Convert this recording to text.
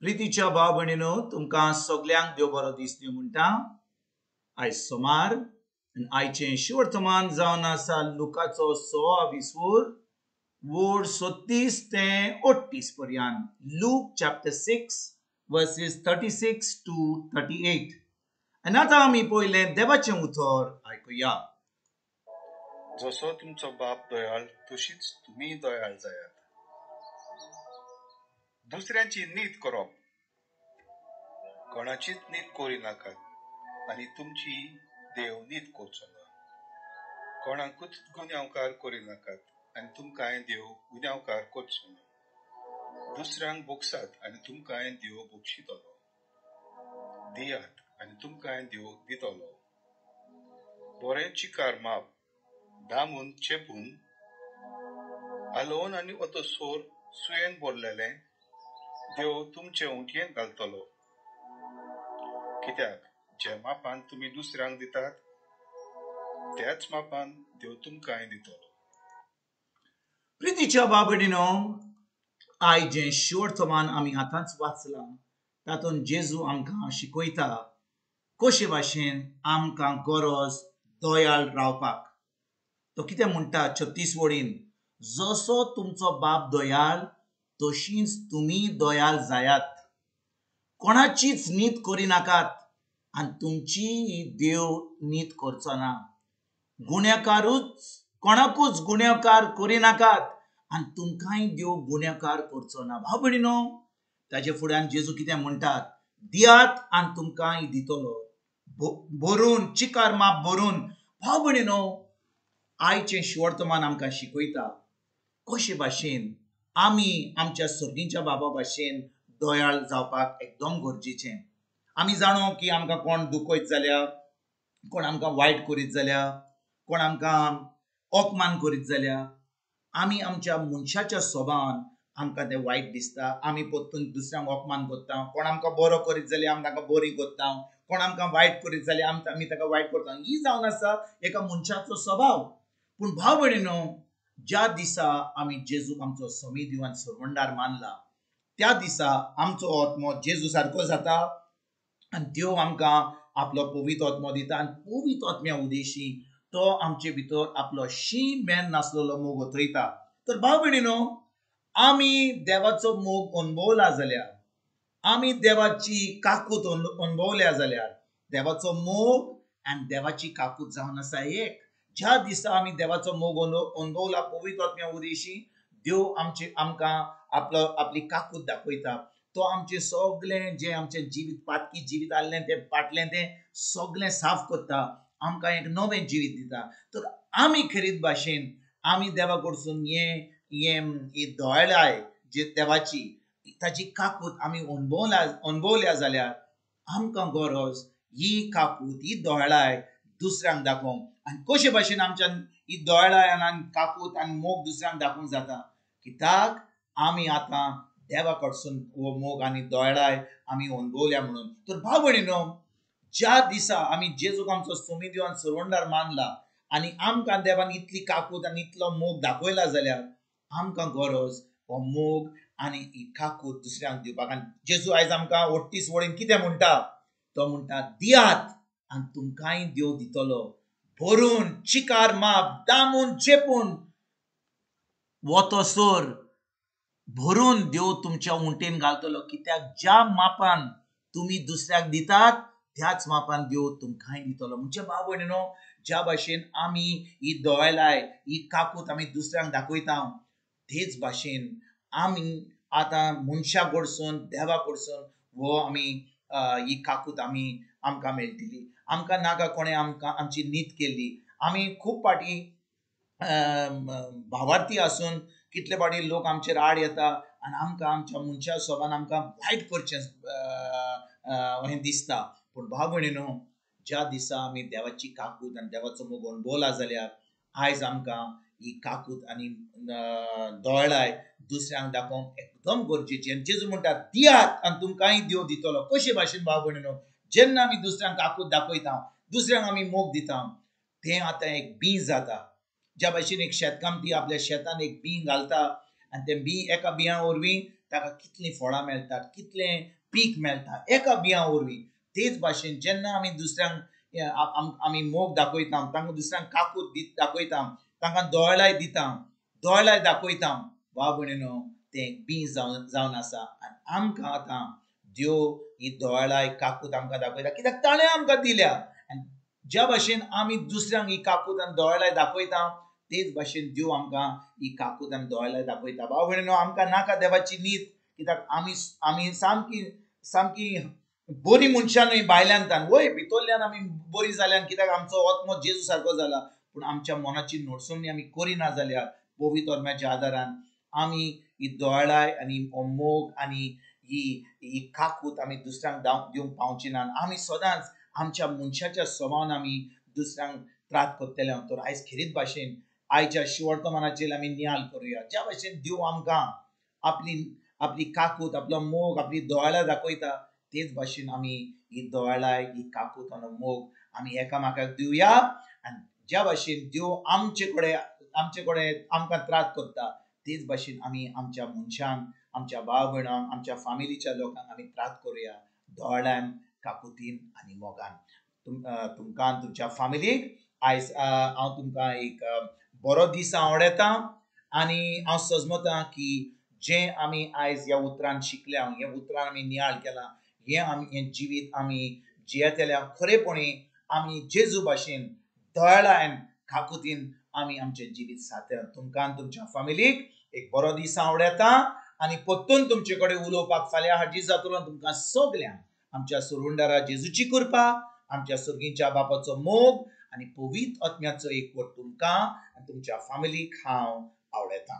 प्रितीच्या भाव भयणीनो तुमकां सगल्यांक देव बरो दीस दिवं म्हणटा। आयज सोमार आनी आयचें शिवर्तमान जावन आसा लुकाचो 6 वोड 36 ते 38 पर्यंत। Look chapter 6 versus 36 to 38। आनी आतां आमी पयलें देवाचें उतर आयकुया। जसो तुमचो बाप दयाळ तशीच तुम्ही दयाळ जायात। दुसऱ्यांची नीत करप, कोणाचीच नीत करी नाकात आनी तुमची देव नीत करचो ना। कोणाकूच गुन्यांवकार करी नाकात आनी तुमकां देव गुन्यांवकार करचो ना। दुसऱ्यांक बोगसात आनी तुमकां देव बोगशितलो। दियात आनी तुमकां देव दितलो। बरें चिकार माप, दामून चेपून, आलोवन आनी वतसोर सुयेन भरलेलें देव तुमचे उंटयेन घालतलो। कित्याक जे मापान तुम्ही दुसऱ्यांक दितात त्याच मापान देव तुमकां दितलो। प्रितीच्या भाव भयणीनो, आयज जें शिवर्तमान आमी आतांच वाचलां तातूंत जेजू आमकां शिकयता कशे भाशेन आमकां गरज दयाळ रावपाक। तो कितें म्हणटा 36 वडीन, जसो तुमचो बाप दयाळ तशींच तुमी दयाळ जायात। कोणाचीच नीत करी नाकात आनी तुमची देव नीत करचो ना। कोणाकूच गुन्यांवकार करी नाकात आनी तुमकांय देव गुन्यांवकार करचो ना। भाव भयणीनो, ताचे फुड्यान जेजू कितें म्हणटात, दियात आनी तुमकांय दितलो। भरून चिकार माप भरून। भाव भयणीनो, आयचें शिवर्तमान आमकां शिकयता कशे भाशेन आमी आमच्या सर्गीच्या बाबा भाशेन दयाळ जावपाक एकदम गरजेचें। आमी जाणो की आमकां कोण दुखयत जाल्यार, कोण आमकां वायट करीत जाल्यार, कोण आमकां अपमान करीत जाल्यार आमी आमच्या मनशाच्या स्वभावान आमकां तें वायट दिसता। आमी परतून दुसऱ्यांक अपमान करता। कोण आमकां बरो करीत जाल्यार आमी ताका बरी करता। कोण आमकां वायट करीत जाल्यार आमी ताका वायट करता। ही जावन आसा एका मनशाचो स्वभाव। पूण भाव भयणीनो, ज्या दिसा आमी जेजूक आमचो समी दिवान सरवंडार मानला त्या दिसा आमचो आत्मो जेजू सारको जाता आनी देव आमकां आपलो पवित्र आत्मो दिता आनी पवित्र आत्म्या उदेशी तो आमचे भितर आपलो मेन नासलेलो मोग उतरयता। तर भाव भयणीनो, आमी देवाचो मोग अनुभवला जाल्यार, आमी देवाची काकूत अनुभवल्या जाल्यार देवाचो मोग आनी देवाची काकूत जावन आसा एक। ज्या दिसा आमी देवाचो मोग अनुभवला पवित्र आत्म्या उदेशी, देव आमकां आपली काकूत दाखयता। तो आमचे सगळें जें आमचें जिवीत पातकी जिवीत आसलें तें फाटलें तें सगळें साफ करता, आमकां एक नवें जिवीत दिता। तर आमी खरीत भाशेन आमी देवा कडसून ही दयाळाय जी देवाची ताची काकूत आमी अनुभवल्या जाल्यार आमकां गरज ही काकूत ही दयाळाय दुसऱ्यांक दाखोवंक। आनी कशे भाशेन आमच्यान ही दयाळाय आनी काकूत आनी मोग दुसऱ्यांक दाखोवंक जाता, कित्याक आमी आतां देवा कडसून हो मोग आनी दयाळाय आमी अनुभवल्या म्हणून। तर भाव भयणीनो, ज्या दिसा आमी जेजूक आमचो सोमी दिवान सरवंडार मानला आनी आमकां देवान इतली काकूत आनी इतलो मोग दाखयला जाल्यार आमकां गरज हो मोग आनी ही काकूत दुसऱ्यांक दिवपाक। आनी जेजू आयज आमकां 38 वडीन कितें म्हणटा, तो म्हणटा, दियात आनी तुमकांय देव दितलो। भरून चिकार माप, दामून चेपून, वतसोर भरून देव तुमच्या उंटेन घालतलो। कित्याक ज्या मापान तुम्ही दुसऱ्याक दितात त्याच मापान देव तुमकांय दितलो। म्हणजे भाव भयणीनो, ज्या भाशेन आमी ही दयाळाय ही काकूत आमी दुसऱ्यांक दाखयता तेच भाशेन आमी आतां मनशा कडसून देवा कडसून हो आमी ही काकूत आमकां मेळटली। आमकां नाका कोणें आमची नीत केल्ली। आमी खूब पाटी भावार्थी आसून कितले फावटी लोक आमचेर आड येता आनी आमकां आमच्या मनशा स्वभावान आमकां वायट करचें हें दिसता। पूण भाव भयणीनो, ज्या दिसा आमी देवाची काकूत आनी देवाचो मोग अनुभवला जाल्यार आयज आमकां ही काकूत आनी दयाळाय दुसऱ्यांक दाखोवंक एकदम गरजेची। आनी जेजू म्हणटा, दियात आनी तुमकांय देव दितलो। कशे भाशेन भाव भयणीनो, जेन्ना आमी दुसऱ्यांक काकूत दाखयता, दुसऱ्यांक आमी मोग दिता, तें आतां एक बीं जाता। ज्या भाशेन एक शेतकामती आपल्या शेतान एक बीं घालता आनी तें बीं एका बियां वरवीं ताका कितलीं फळां मेळटात, कितलें पीक मेळटा एका बियां वरवीं. तेच भाशेन जेन्ना आमी दुसऱ्यांक आमी मोग दाखयता, तांकां दुसऱ्यांक काकूट दाखयता, तांकां दोळाय दिता, दोळाय दाखयता, भाव भयणीनो, तें बी जावन आसा. आनी आमकां आतां देव ही दोळाय काकूट आमकां दाखयता, कित्याक ताणें आमकां दिल्या. आनी ज्या भाशेन आमी दुसऱ्यांक ही काकूट आनी दोळाय दाखयता, तेच भाशेन देव आमकां ही काकूट आनी दोळाय दाखयता. भाव भयणीनो, आमकां नाका देवाची नीत, कित्याक आमी सामकी बरी मनशां न्हय भायल्यान, वय भितरल्यान आमी बरी जाल्यान, कित्याक आमचो आत्मो जेजू सारको जाला. पूण आमच्या मनाची नडसवणी आमी करिना जाल्यार पवित्र आत्म्याच्या आदारान आमी ही दोळाय आनी मोग आनी ही काकूट आमी दुसऱ्यांक दिवंक पावची ना. आमी सदांच आमच्या मनशाच्या स्वभावान आमी दुसऱ्यांक त्रास करतले. तर आयज खरीच भाशेन आयच्या शिवर्तमानाचेर आमी नियाळ करुया. ज्या भाशेन देव आमकां आपली काकूट, आपलो मोग, आपली दोळाय दाखयता, तेच भाशेन आमी ही दोळाय, ही काकूट आनी मोग आमी एकामेकाक दिवया. आनी ज्या भाशेन देव आमचे कडेन आमकां त्रास करता, तेच भाशेन आमी आमच्या मनशांक, आमच्या भाव भयणांक, आमच्या फॅमिलीच्या लोकांक आमी त्रास करुया दोळ्यान, काकुतीन आनी मोगान. तुमकां तुमच्या फॅमिलीक आयज हांव तुमकां एक बरो दीस आवडटा. आनी हांव सजमतां की जें आमी आयज ह्या उतरान शिकल्या, हे उतरान आमी नियाळ केलां, हें जिवीत आमी जियेतल्या खरेपणी आमी जेजू भाशेन दोळ्यान, काकुतीन आमी आमचें जिवीत सारता. तुमकां तुमच्या फॅमिलीक एक बरो दीस आवडटा. आनी परतून तुमचे कडेन उलोवपाक फाल्यां हाजीर जातलो. तुमकां सगल्यांक आमच्या सुरवंडारा जेजूची कृपा, आमच्या सुर्गीच्या बापाचो मोग आनी पवित्र आत्म्याचो एकवट तुमकां आनी तुमच्या फॅमिलीक हांव आवडटा.